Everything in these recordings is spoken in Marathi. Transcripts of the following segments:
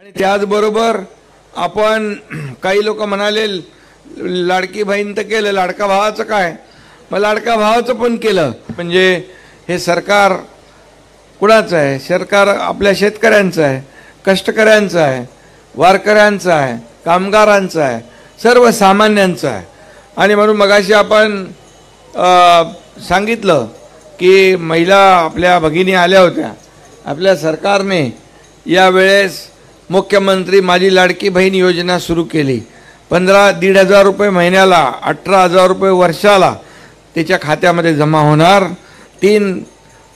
आणि त्याचबरोबर आपण काही लोक म्हणाले लाडकी बहीण तर केलं, लाडका भावाचं काय? मग लाडका भावाचं पण केलं. म्हणजे हे सरकार कुणाचं आहे? सरकार आपल्या शेतकऱ्यांचं आहे, कष्टकऱ्यांचं आहे, वारकऱ्यांचं आहे, कामगारांचं आहे, सर्वसामान्यांचं आहे. आणि म्हणून मगाशी आपण सांगितलं की महिला आपल्या भगिनी आल्या होत्या. आपल्या सरकारने यावेळेस मुख्यमंत्री माझी लाडकी बहीण योजना सुरू केली. 1,500 रुपये महिन्याला, 18,000 रुपये वर्षाला त्याच्या खात्यामध्ये जमा होणार. 3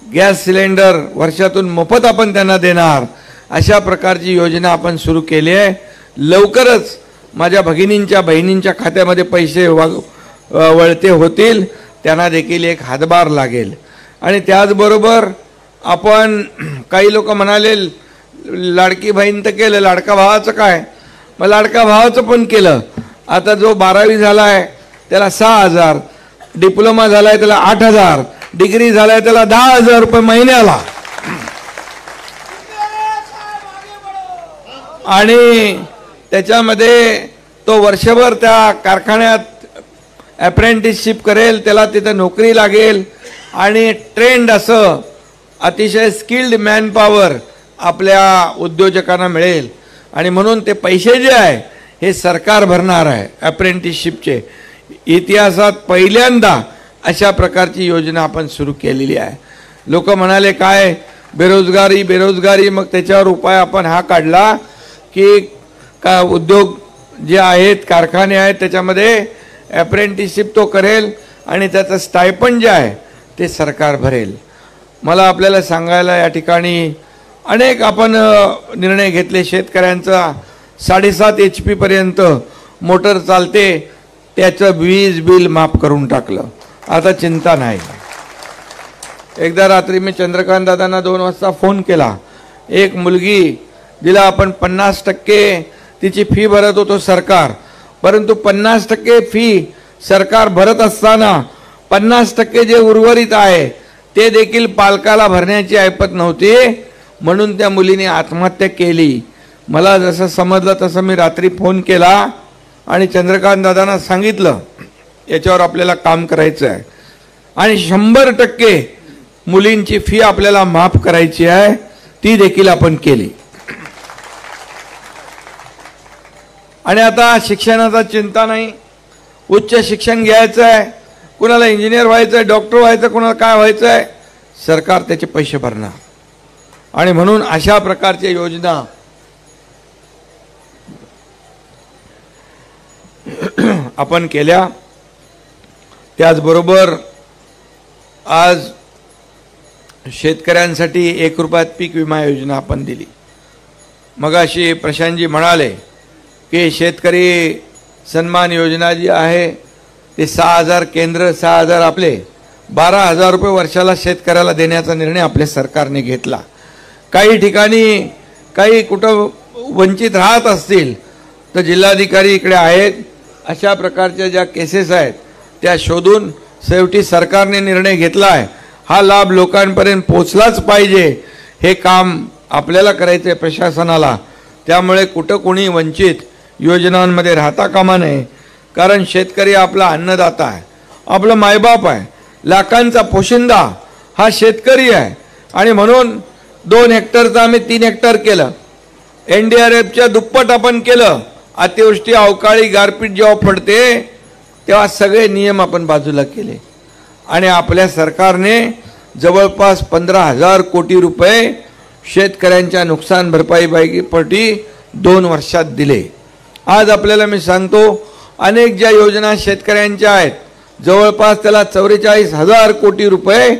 गॅस सिलेंडर वर्षातून मोफत आपण त्यांना देणार. अशा प्रकारची योजना आपण सुरू केली आहे. लवकरच माझ्या भगिनींच्या बहिणींच्या खात्यामध्ये पैसे वळते होतील, त्यांना देखील एक हातभार लागेल. आणि त्याचबरोबर आपण काही लोक म्हणाले लाडकी बहीण तर केलं, लाडका भावाचं काय? मग लाडका भावाचं पण केलं. आता जो 12वी झाला आहे त्याला 6,000, डिप्लोमा झाला आहे त्याला 8,000, डिग्री झाला आहे त्याला 10,000 रुपये महिन्याला. आणि त्याच्यामध्ये तो वर्षभर त्या कारखान्यात अप्रेंटिसशिप करेल, त्याला तिथं नोकरी लागेल आणि ट्रेंड असं अतिशय स्किल्ड मॅनपॉवर आपल्या उद्योजकांना मिळेल. आणि म्हणून ते पैसे जे आहे हे सरकार भरणार आहे अप्रेंटिसशिपचे. इतिहासात पहिल्यांदा अशा प्रकारची योजना आपण सुरू केलेली आहे. लोक म्हणाले काय बेरोजगारी बेरोजगारी, मग त्याच्यावर उपाय आपण हा काढला की का उद्योग जे आहेत, कारखाने आहेत, त्याच्यामध्ये अप्रेंटिसशिप तो करेल आणि त्याचं स्टायपंड जे आहे ते सरकार भरेल. मला आपल्याला सांगायला या ठिकाणी अनेक आपण निर्णय घेतले. शेतकऱ्यांचा 7.5 HP पर्यंत मोटर चालते, त्याचं वीज बिल माफ करून टाकलं. आता चिंता नाही. एकदा रात्री मी चंद्रकांत दादांना 2 वाजता फोन केला. एक मुलगी जिला आपण 50% तिची फी भरत होतो सरकार, परंतु 50% फी सरकार भरत असताना 50% जे उर्वरित आहे ते देखील पालकाला भरण्याची ऐपत नव्हती. म्हणून त्या मुलीने आत्महत्या केली. मला जसं समजलं तसं मी रात्री फोन केला आणि चंद्रकांत दादांना सांगितलं याच्यावर आपल्याला काम करायचं आहे आणि 100% मुलींची फी आपल्याला माफ करायची आहे. ती देखील आपण केली. आणि आता शिक्षणाचा चिंता नाही. उच्च शिक्षण घ्यायचं आहे, कुणाला इंजिनियर व्हायचं आहे, डॉक्टर व्हायचं, कुणाला काय व्हायचं आहे, सरकार त्याचे पैसे भरणार. आणि म्हणून अशा प्रकारच्या योजना आपण केल्या. त्याचबरोबर आज शेतकऱ्यांसाठी 1 रुपयात पीक विमा योजना आपण दिली. मगाशी प्रशांतजी म्हणाले की शेतकरी सन्मान योजना जी आहे ते 6,000 केंद्र, 6,000 आपले, 12,000 रुपये वर्षाला शेतकऱ्याला देण्याचा निर्णय आपल्या सरकारने घेतला. काही ठिकाणी काही कुठं वंचित राहत असतील तर जिल्हाधिकारी इकडे आहेत. अशा प्रकारच्या ज्या केसेस आहेत त्या शोधून शेवटी सरकारने निर्णय घेतला आहे. हा लाभ लोकांपर्यंत पोचलाच पाहिजे. हे काम आपल्याला करायचं आहे प्रशासनाला. त्यामुळे कुठं कोणी वंचित योजनांमध्ये राहता कामा नये. कारण शेतकरी आपला अन्नदाता आहे, आपलं मायबाप आहे, लाखांचा पोशिंदा हा शेतकरी आहे. आणि म्हणून 2 हेक्टरचं आम्ही 3 हेक्टर केलं. NDRFच्या दुप्पट आपण केलं. अतिवृष्टी, अवकाळी, गारपीट जेव्हा पडते तेव्हा सगळे नियम आपण बाजूला केले. आणि आपल्या सरकारने जवळपास 15,000 कोटी रुपये शेतकऱ्यांच्या नुकसान भरपाईपैकी 2 वर्षात दिले. आज आपल्याला मी सांगतो अनेक ज्या योजना शेतकऱ्यांच्या आहेत जवळपास त्याला 44,000 कोटी रुपये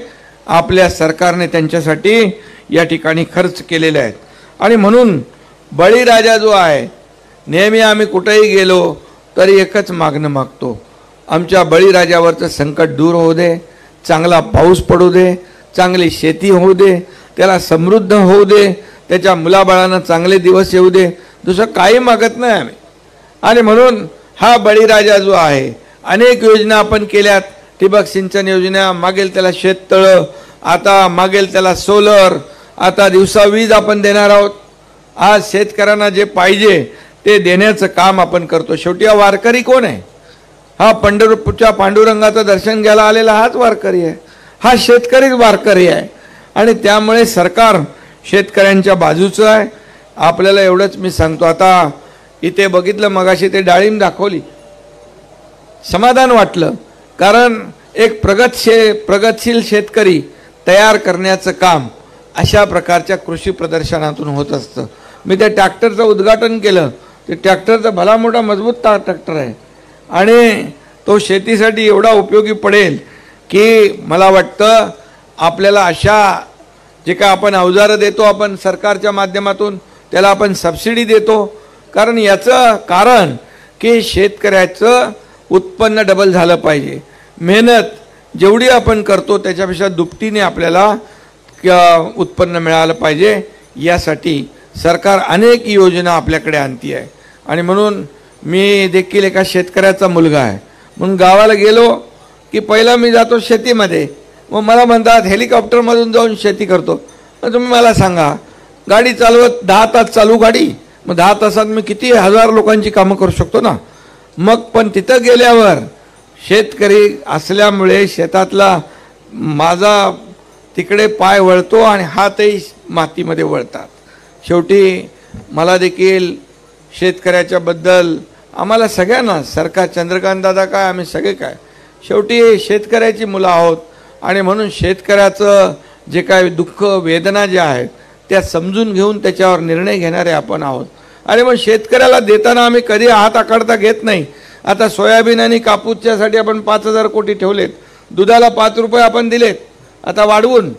आपल्या सरकारने त्यांच्यासाठी या ठिकाणी खर्च केलेले आहेत. आणि म्हणून बळीराजा जो आहे, नेहमी आम्ही कुठेही गेलो तरी एकच मागणं मागतो, आमच्या बळीराजावरचं संकट दूर होऊ दे, चांगला पाऊस पडू दे, चांगली शेती होऊ दे, त्याला समृद्ध होऊ दे, त्याच्या मुलाबाळांना चांगले दिवस येऊ दे. दुसरं काही मागत नाही आम्ही. आणि म्हणून हा बळीराजा जो आहे, अनेक योजना आपण केल्यात. ठिबक सिंचन योजना, मागेल त्याला शेततळं, आता मागेल त्याला सोलर, आता दिवसा वीज आपण देणार आहोत. आज शेतकऱ्यांना जे पाहिजे ते देण्याचं काम आपण करतो। शेवटी हा वारकरी कोण आहे? हा पंढरपूरच्या पांडुरंगाचं दर्शन घ्यायला आलेला हाच वारकरी आहे, हा शेतकरीच वारकरी आहे। आणि त्यामुळे सरकार शेतकऱ्यांच्या बाजूचं आहे। आपल्याला एवढंच मी सांगतो। आता इथे बघितलं मगाशी ते डाळिंब दाखवली, समाधान वाटलं, कारण एक प्रगतशील शेतकरी तयार करण्याचं काम अशा प्रकारच्या कृषी प्रदर्शनातून होत असतं। मी त्या ट्रॅक्टरचं उद्घाटन केलं। ते ट्रॅक्टरचा भला मोठा मजबूत ट्रॅक्टर आहे आणि तो शेतीसाठी एवढा उपयोगी पडेल की मला वाटतं आपल्याला अशा जे काय आपण अवजारं देतो आपण सरकारच्या माध्यमातून त्याला आपण सबसिडी देतो, कारण याचं कारण की शेतकऱ्याचं उत्पन्न डबल झालं पाहिजे। मेहनत जेवढी आपण करतो त्याच्यापेक्षा दुपटीने आपल्याला उत्पन्न मिळालं पाहिजे, यासाठी सरकार अनेक योजना आपल्याकडे आणती आहे। आणि म्हणून मी देखील एका शेतकऱ्याचा मुलगा आहे म्हणून गावाला गेलो की पहिला मी जातो शेतीमध्ये। मग मला म्हणतात हेलिकॉप्टरमधून जाऊन शेती करतो। मग तुम्ही मला सांगा, गाडी चालवत 10 तास चालू गाडी, मग 10 तासात मी किती हजार लोकांची कामं करू शकतो ना। मग पण तिथं गेल्यावर शेतकरी असल्यामुळे शेतातला माझा तिकडे पाय वळतो आणि हातही मातीमध्ये वळतात। शेवटी मला देखील शेतकऱ्याच्या बद्दल आम्हाला सगळ्यांना सरकार चंद्रकांत दादा काय आम्ही सगळे काय शेवटी शेतकऱ्याची मुलं आहोत आणि म्हणून शेतकऱ्याचं जे काय दुःख वेदना ज्या आहेत त्या समजून घेऊन त्याच्यावर निर्णय घेणारे आपण आहोत। आणि मग शेतकऱ्याला देताना आम्ही कधी हात आकडता घेत नाही। आता सोयाबीन आणि कापूसच्यासाठी आपण 5,000 कोटी ठेवलेत, दुधाला 5 रुपये आपण दिलेत आता वाढवून,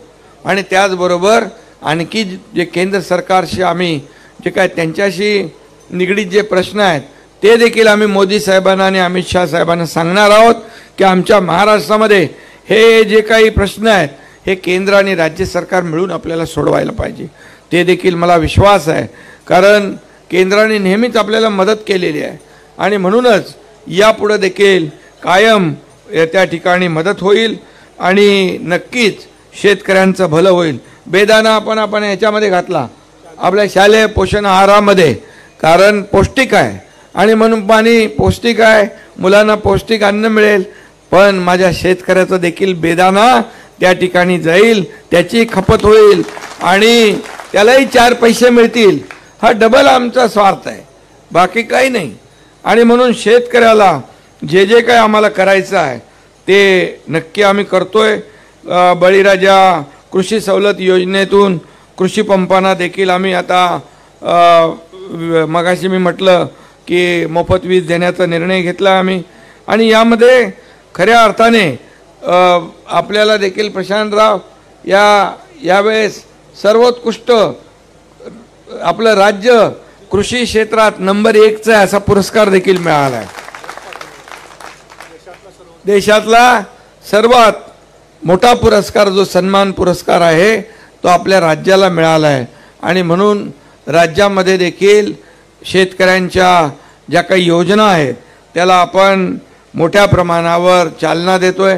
आणि त्याचबरोबर आणखी जे केंद्र सरकारशी आम्ही जे काय त्यांच्याशी निगडीत जे प्रश्न आहेत ते देखील आम्ही मोदी साहेबांना आणि अमित शाह साहेबांना सांगणार आहोत की आमच्या महाराष्ट्रामध्ये हे जे काही प्रश्न आहेत हे केंद्र आणि राज्य सरकार मिळून आपल्याला सोडवायला पाहिजे। ते देखील मला विश्वास आहे, कारण केंद्राने नेहमीच आपल्याला मदत केलेली आहे आणि म्हणूनच यापुढे देखील कायम त्या ठिकाणी मदत होईल आणि नक्कीच शेतकऱ्यांचं भलं होईल। बेदाना आपण ह्याच्यामध्ये घातला आपल्या शालेय पोषण आहारामध्ये, कारण पौष्टिक आहे आणि म्हणून पाणी पौष्टिक आहे, मुलांना पौष्टिक अन्न मिळेल, पण माझ्या शेतकऱ्याचं देखील बेदाना त्या ठिकाणी जाईल, त्याची खपत होईल आणि त्यालाही 4 पैसे मिळतील। हा डबल आमचा स्वार्थ आहे, बाकी काही नाही। आणि म्हणून शेतकऱ्याला जे जे काही आम्हाला करायचं आहे ते नक्की आम्ही करतोय। बळीराजा कृषी सवलत योजनेतून कृषी पंपांना देखील आम्ही आता मगाशी मी म्हटलं की मोफत वीज देण्याचा निर्णय घेतला आम्ही, आणि यामध्ये खऱ्या अर्थाने आपल्याला देखील प्रशांतराव यावेळेस सर्वोत्कृष्ट आपलं राज्य कृषी क्षेत्रात नंबर 1चा असा पुरस्कार देखील मिळाला आहे। देशातला सर्वात मोठा पुरस्कार जो सन्मान पुरस्कार आहे तो आपल्या राज्याला मिळाला आहे आणि म्हणून राज्यामध्ये देखील शेतकऱ्यांच्या ज्या काही योजना आहेत त्याला आपण मोठ्या प्रमाणावर चालना देतोय।